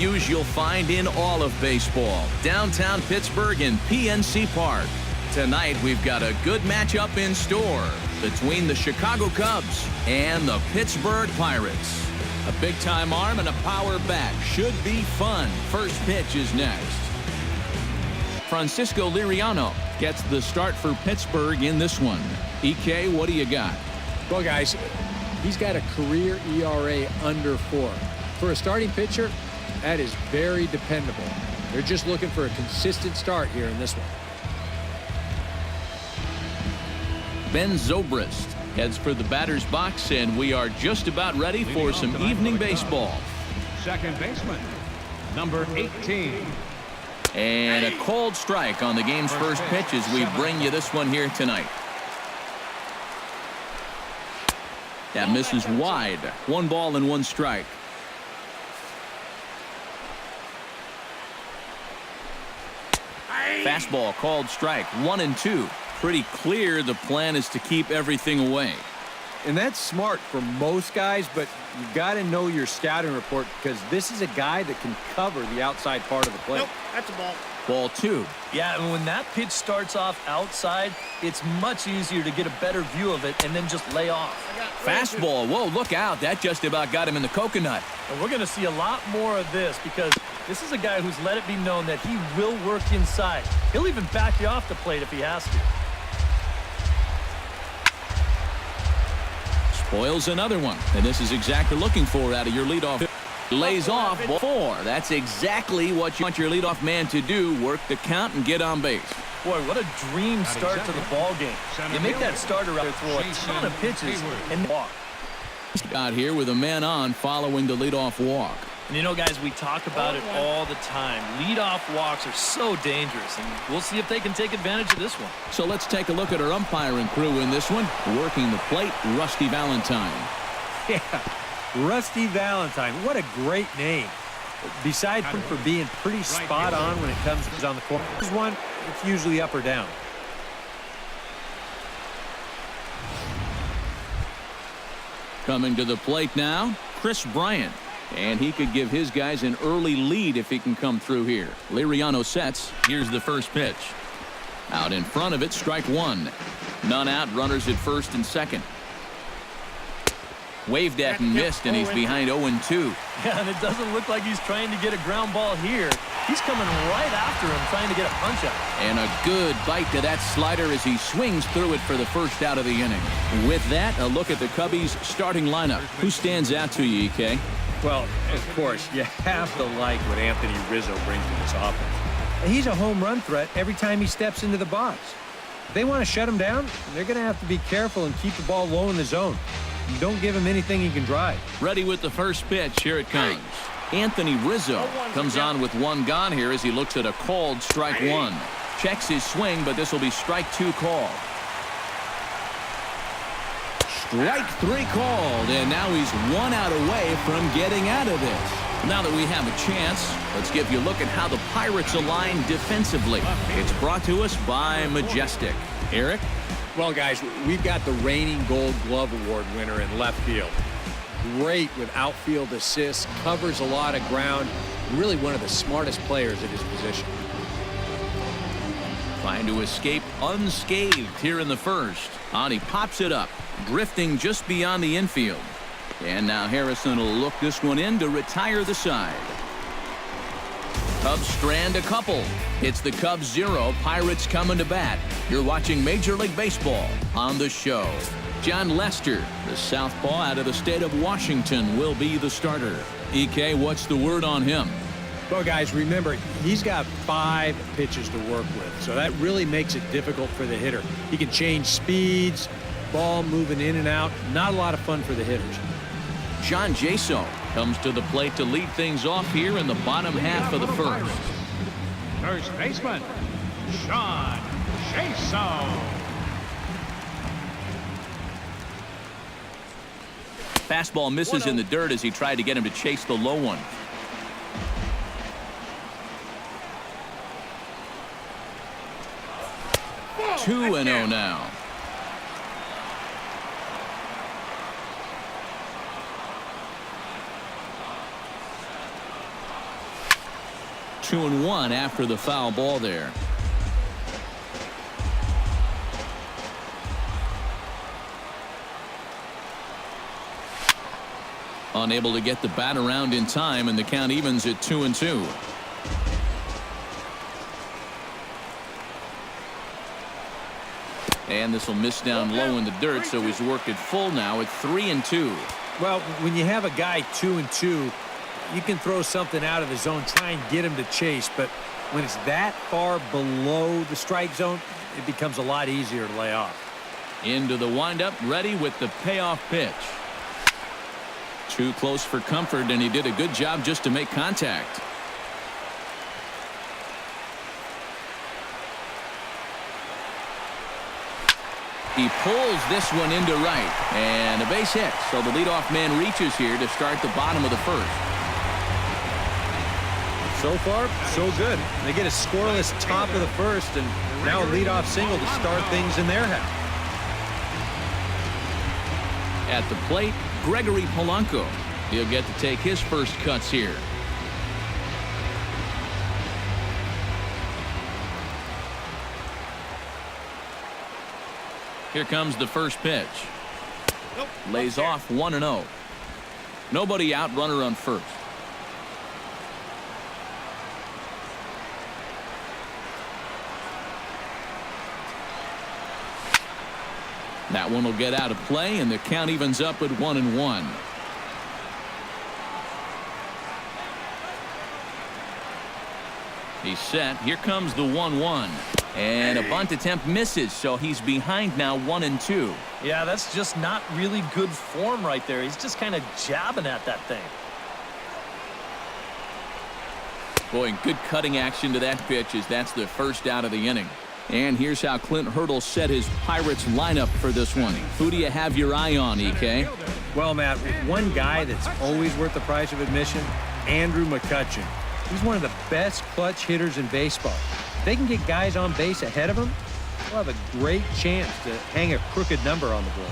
views you'll find in all of baseball. Downtown Pittsburgh and PNC Park. Tonight, we've got a good matchup in store between the Chicago Cubs and the Pittsburgh Pirates. A big-time arm and a power bat should be fun. First pitch is next. Francisco Liriano gets the start for Pittsburgh in this one. EK, what do you got? Well, guys, he's got a career ERA under 4. For a starting pitcher, that is very dependable. They're just looking for a consistent start here in this one. Ben Zobrist heads for the batter's box, and we are just about ready for some evening baseball. Second baseman, number 18. And a cold strike on the game's first pitch as we bring you this one here tonight. That misses wide. 1 ball and 1 strike. Fastball called strike. 1-2. Pretty clear the plan is to keep everything away. And that's smart for most guys, but you've got to know your scouting report because this is a guy that can cover the outside part of the plate. Nope, that's a ball. Ball 2. Yeah, and when that pitch starts off outside, it's much easier to get a better view of it and then just lay off. Fastball. Whoa, look out. That just about got him in the coconut. And we're going to see a lot more of this because this is a guy who's let it be known that he will work inside. He'll even back you off the plate if he has to. Spoils another one, and this is exactly looking for out of your leadoff. Lays off ball 4. That's exactly what you want your leadoff man to do, work the count and get on base. Boy, what a dream start to the ball game. You make that starter out there throw a ton of pitches and walk. Got here with a man on following the leadoff walk. And you know, guys, we talk about it all the time. Leadoff walks are so dangerous, and we'll see if they can take advantage of this one. So let's take a look at our umpiring crew in this one. Working the plate, Rusty Valentine. Yeah, Rusty Valentine. What a great name. Besides for being pretty spot on when it comes on the corner. This one, it's usually up or down. Coming to the plate now, Chris Bryant. And he could give his guys an early lead if he can come through here. Liriano sets. Here's the first pitch. Out in front of it, strike 1. None out, runners at first and second. Waved at and missed, and he's behind 0-2. Yeah, and it doesn't look like he's trying to get a ground ball here. He's coming right after him, trying to get a punch out. And a good bite to that slider as he swings through it for the first out of the inning. With that, a look at the Cubbies' starting lineup. Who stands out to you, EK? Well, of course, you have to like what Anthony Rizzo brings to this offense. He's a home run threat every time he steps into the box. If they want to shut him down, they're going to have to be careful and keep the ball low in the zone. You don't give him anything he can drive. Ready with the first pitch. Here it comes. Anthony Rizzo comes on with 1 gone here as he looks at a called strike 1. Checks his swing, but this will be strike 2 called. Strike 3 called, and now he's 1 out away from getting out of this. Now that we have a chance, let's give you a look at how the Pirates align defensively. It's brought to us by Majestic. Eric? Well, guys, we've got the reigning Gold Glove Award winner in left field. Great with outfield assists, covers a lot of ground, really one of the smartest players at his position. Trying to escape unscathed here in the first. On, he pops it up, drifting just beyond the infield. And now Harrison will look this one in to retire the side. Cubs strand a couple. It's the Cubs 0, Pirates coming to bat. You're watching Major League Baseball on the show. John Lester, the southpaw out of the state of Washington, will be the starter. EK, what's the word on him? Well, guys, remember, he's got 5 pitches to work with, so that really makes it difficult for the hitter. He can change speeds, ball moving in and out. Not a lot of fun for the hitters. John Jaso comes to the plate to lead things off here in the bottom half of the first. First baseman, John Jaso. Fastball misses in the dirt as he tried to get him to chase the low one. Two and 0 now. 2-1 after the foul ball there. Unable to get the bat around in time, and the count evens at 2-2. And this will miss down low in the dirt, so he's worked it full now at 3-2. Well, when you have a guy 2-2, you can throw something out of the zone, try and get him to chase, but when it's that far below the strike zone, it becomes a lot easier to lay off. Into the windup, ready with the payoff pitch. Too close for comfort, and he did a good job just to make contact. He pulls this one into right, and a base hit. So the leadoff man reaches here to start the bottom of the first. So far, so good. They get a scoreless top of the first, and now a leadoff single to start things in their half. At the plate, Gregory Polanco. He'll get to take his first cuts here. Here comes the first pitch. Lays off 1-0. Nobody out, runner on first. That one will get out of play, and the count evens up at 1-1. He's set. Here comes the 1-1. And a bunt attempt misses, so he's behind now 1-2. Yeah, that's just not really good form right there. He's just kind of jabbing at that thing. Boy, good cutting action to that pitch as that's the first out of the inning. And here's how Clint Hurdle set his Pirates lineup for this one. Who do you have your eye on, EK? Well, Matt, one guy that's always worth the price of admission, Andrew McCutchen. He's one of the best clutch hitters in baseball. If they can get guys on base ahead of him, they'll have a great chance to hang a crooked number on the board.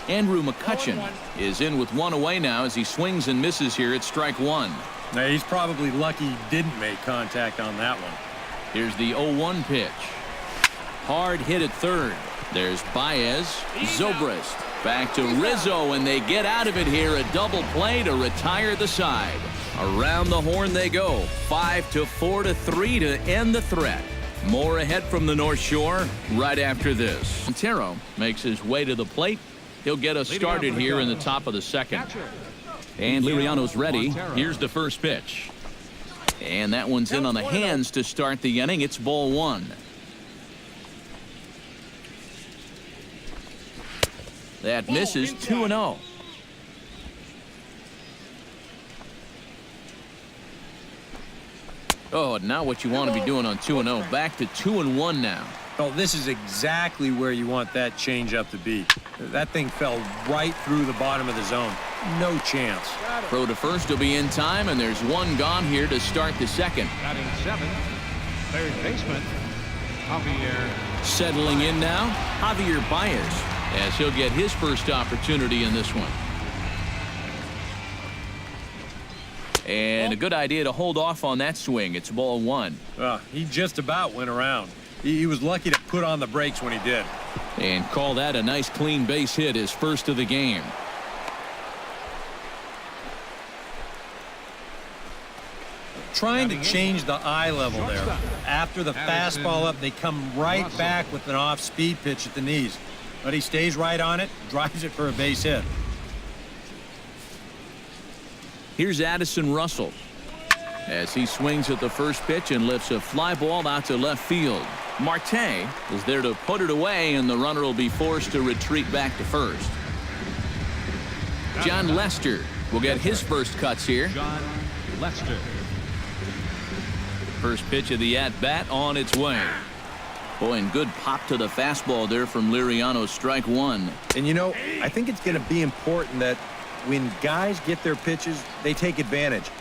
Andrew McCutchen is in with one away now as he swings and misses here at strike one. Now, he's probably lucky he didn't make contact on that one. Here's the 0-1 pitch. Hard hit at third. There's Baez. Zobrist. Back to Rizzo, and they get out of it here. A double play to retire the side. Around the horn they go. 5-4-3 to end the threat. More ahead from the North Shore right after this. Montero makes his way to the plate. He'll get us started here in the top of the second. And Liriano's ready. Here's the first pitch. And that one's in on the hands to start the inning. It's ball one. That misses. 2-0. Oh, now what you want to be doing on 2-0. Back to 2-1 now. Oh, this is exactly where you want that changeup to be. That thing fell right through the bottom of the zone. No chance. Throw to first will be in time, and there's one gone here to start the second. Batting seventh, third baseman, Javier. Settling in now, Javier Baez, as he'll get his first opportunity in this one. And a good idea to hold off on that swing. It's ball one. He just about went around. He was lucky to put on the brakes when he did. And call that a nice clean base hit, his first of the game. Trying to change the eye level there. After the fastball up, they come right back with an off-speed pitch at the knees. But he stays right on it, drives it for a base hit. Here's Addison Russell as he swings at the first pitch and lifts a fly ball out to left field. Marte is there to put it away, and the runner will be forced to retreat back to first. John Lester will get his first cuts here. John Lester. First pitch of the at-bat on its way. Boy, and good pop to the fastball there from Liriano. Strike one. And, you know, I think it's going to be important that when guys get their pitches, they take advantage.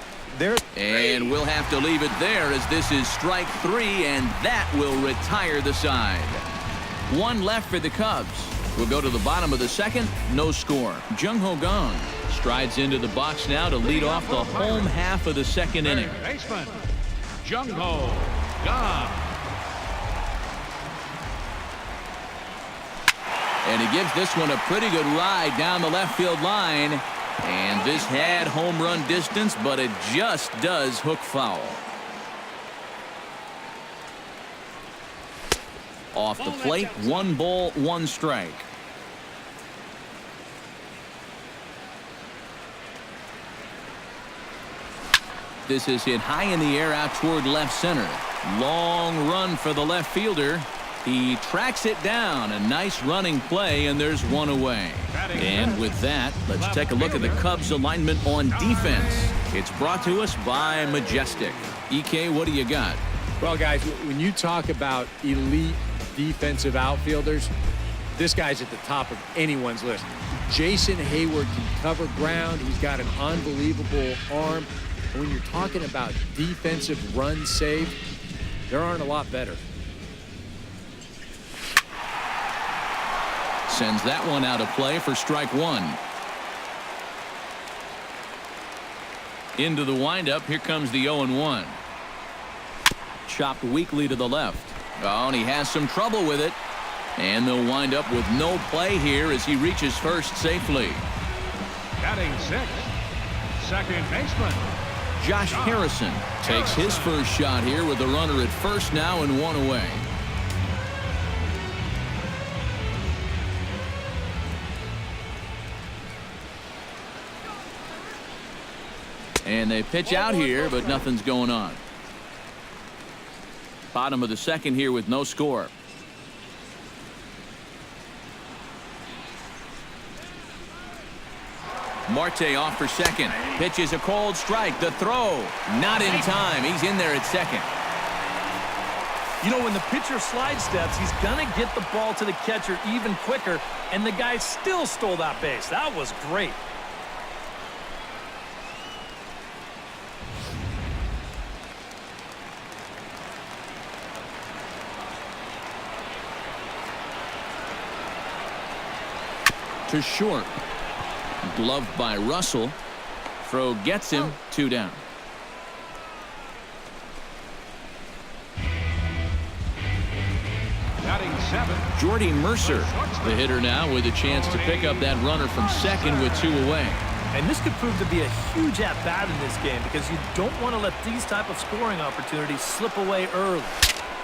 And we'll have to leave it there as this is strike three, and that will retire the side. One left for the Cubs. We'll go to the bottom of the second. No score. Jung Ho Gong strides into the box now to lead off the home half of the second inning. Baseman, Jung Ho Gong. And he gives this one a pretty good ride down the left field line. And this had home run distance, but it just does hook foul. Off the plate, 1 ball, 1 strike. This is hit high in the air out toward left center. Long run for the left fielder. He tracks it down. A nice running play, and there's 1 away. And with that, let's take a look at the Cubs alignment on defense. It's brought to us by Majestic. EK, what do you got? Well, guys, when you talk about elite defensive outfielders, this guy's at the top of anyone's list. Jason Hayward can cover ground. He's got an unbelievable arm. And when you're talking about defensive runs saved, there aren't a lot better. Sends that one out of play for strike 1. Into the windup. Here comes the 0-1. Chopped weakly to the left. Oh, and he has some trouble with it. And they'll wind up with no play here as he reaches first safely. Batting 6th, second baseman, Josh Harrison takes his first shot here with the runner at first now and 1 away. And they pitch out here, but nothing's going on. Bottom of the second here with no score. Marte off for second. Pitch is a cold strike. The throw not in time. He's in there at second. You know, when the pitcher slide steps, he's going to get the ball to the catcher even quicker, and the guy still stole that base. That was great. To short. Gloved by Russell. Throw gets him. 2 down. batting 7th. Jordy Mercer, the hitter now, with a chance to pick up that runner from second with 2 away. And this could prove to be a huge at-bat in this game because you don't want to let these type of scoring opportunities slip away early.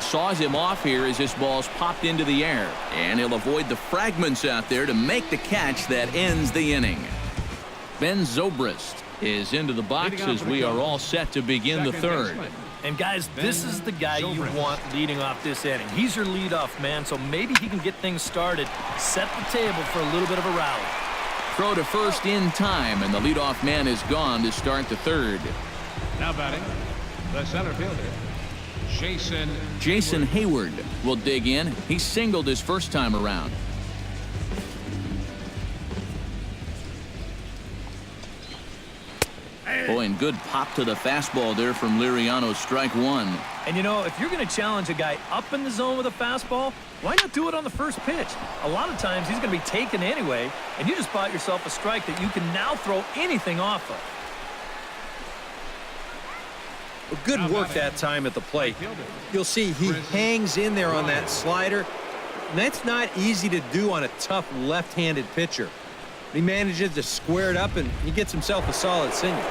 Saws him off here as this ball's popped into the air. And he'll avoid the fragments out there to make the catch that ends the inning. Ben Zobrist is into the box as we are all set to begin the third. And guys, this is the guy you want leading off this inning. He's your leadoff man, so maybe he can get things started, set the table for a little bit of a rally. Throw to first in time, and the leadoff man is gone to start the third. Now batting, the center fielder, Jason Hayward will dig in. He singled his first time around. Boy, and good pop to the fastball there from Liriano, strike 1. And you know, if you're going to challenge a guy up in the zone with a fastball, why not do it on the first pitch? A lot of times he's going to be taken anyway, and you just bought yourself a strike that you can now throw anything off of. Well, good work that time at the plate. You'll see he hangs in there on that slider. And that's not easy to do on a tough left-handed pitcher. He manages to square it up, and he gets himself a solid single.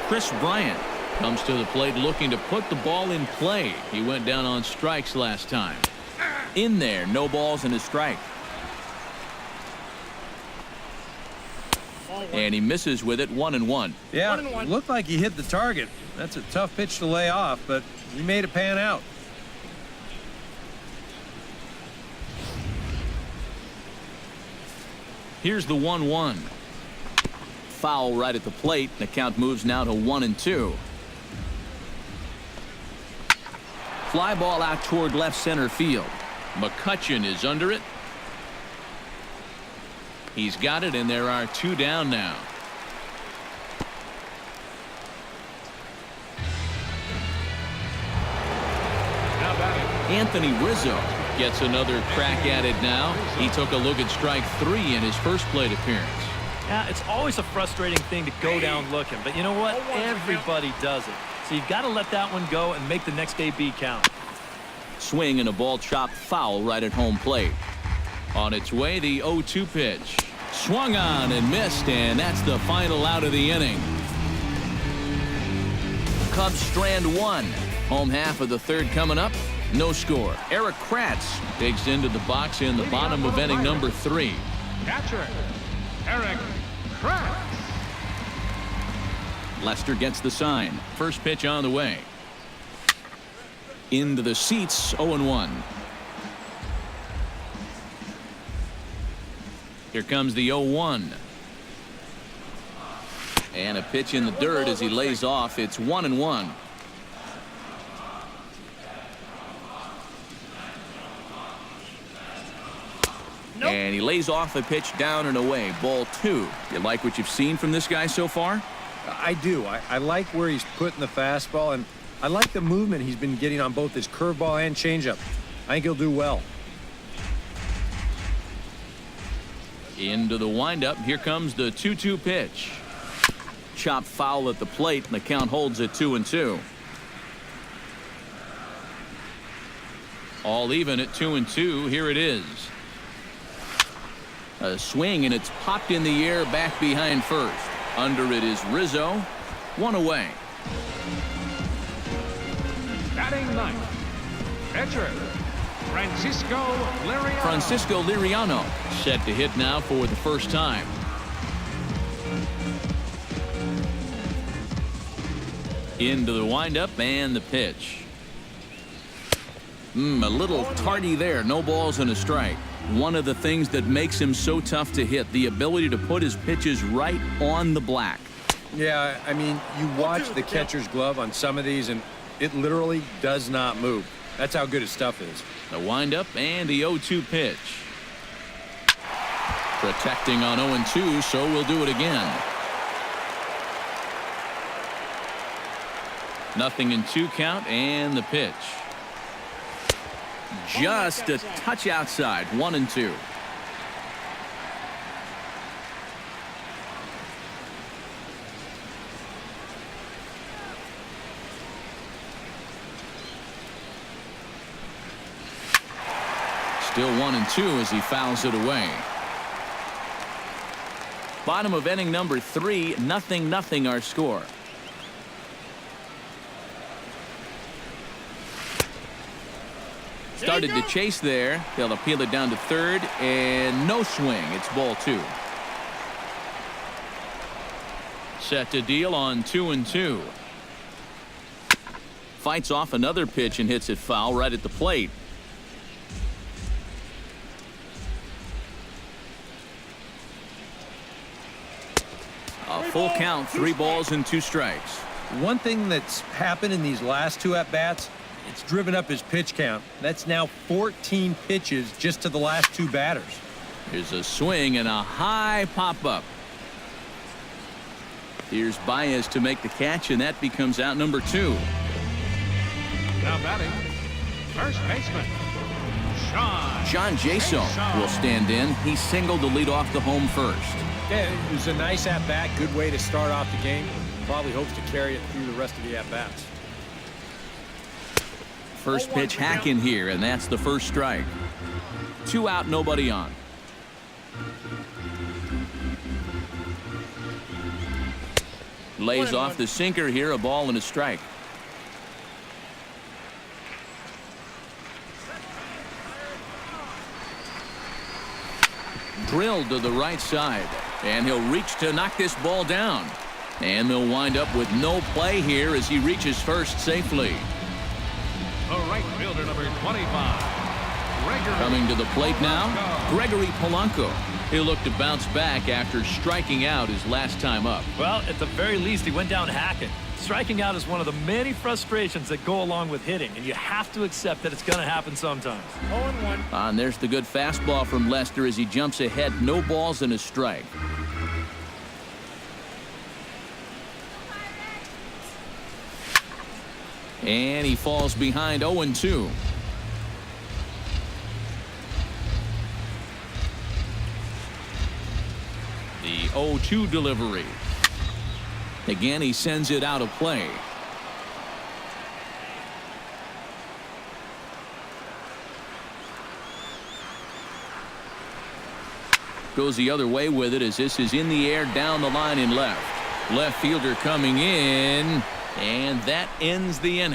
Chris Bryant comes to the plate looking to put the ball in play. He went down on strikes last time. In there, no balls and a strike. And he misses with it, 1-1. Yeah, looked like he hit the target. That's a tough pitch to lay off, but he made it pan out. Here's the 1-1. Foul right at the plate. The count moves now to 1-2. Fly ball out toward left center field. McCutchen is under it. He's got it, and there are 2 down now. now batting, Anthony Rizzo Gets another crack at it now. He took a look at strike 3 in his first plate appearance. Yeah, it's always a frustrating thing to go down looking, but you know what? Everybody does it. So you've got to let that one go and make the next AB count. Swing and a ball chopped foul right at home plate. On its way, the 0-2 pitch. Swung on and missed, and that's the final out of the inning. Cubs strand 1. Home half of the third coming up. No score. Eric Kratz digs into the box in the bottom of inning number 3. Catcher, Eric Kratz. Lester gets the sign. First pitch on the way. Into the seats, 0-1. Here comes the 0-1. And a pitch in the dirt as he lays off. It's 1-1. And he lays off a pitch down and away. Ball 2. You like what you've seen from this guy so far? I do. I like where he's putting the fastball, and I like the movement he's been getting on both his curveball and changeup. I think he'll do well. Into the windup. Here comes the 2-2 pitch. Chopped foul at the plate, and the count holds at 2-2. All even at 2-2. Here it is. A swing, and it's popped in the air back behind first. Under it is Rizzo. 1 away. Batting ninth, pitcher, Francisco Liriano set to hit now for the first time. Into the windup and the pitch. A little tardy there. No balls and a strike. One of the things that makes him so tough to hit, the ability to put his pitches right on the black. Yeah, I mean, you watch the catcher's glove on some of these, and it literally does not move. That's how good his stuff is. The windup and the 0-2 pitch. Protecting on 0-2, so we'll do it again. 0-2 count and the pitch. Just a touch outside. 1-2. Still 1-2 as he fouls it away. Bottom of inning number 3. 0-0 our score. Started to chase there. They'll appeal it down to third, and no swing. It's ball 2. Set to deal on 2-2. Fights off another pitch and hits it foul right at the plate. A full count, 3 balls and 2 strikes. One thing that's happened in these last 2 at-bats, it's driven up his pitch count. That's now 14 pitches just to the last 2 batters. Here's a swing and a high pop-up. Here's Baez to make the catch, and that becomes out number 2. Now batting, first baseman, John Jason will stand in. He singled to lead off the home first. Yeah, it was a nice at-bat, good way to start off the game. Probably hopes to carry it through the rest of the at-bats. First pitch hack in here, and that's the first strike. 2 out, nobody on. Lays off the sinker here, a ball and a strike. Drilled to the right side, and he'll reach to knock this ball down. And they'll wind up with no play here as he reaches first safely. the right fielder, number 25. Coming to the plate now, Gregory Polanco. He'll look to bounce back after striking out his last time up. Well, at the very least, he went down hacking. Striking out is one of the many frustrations that go along with hitting, and you have to accept that it's going to happen sometimes. 0-1. And there's the good fastball from Lester as he jumps ahead. No balls and a strike. And he falls behind 0-2. The 0-2 delivery. Again, he sends it out of play. Goes the other way with it as this is in the air down the line in left. Left fielder coming in, and that ends the inning.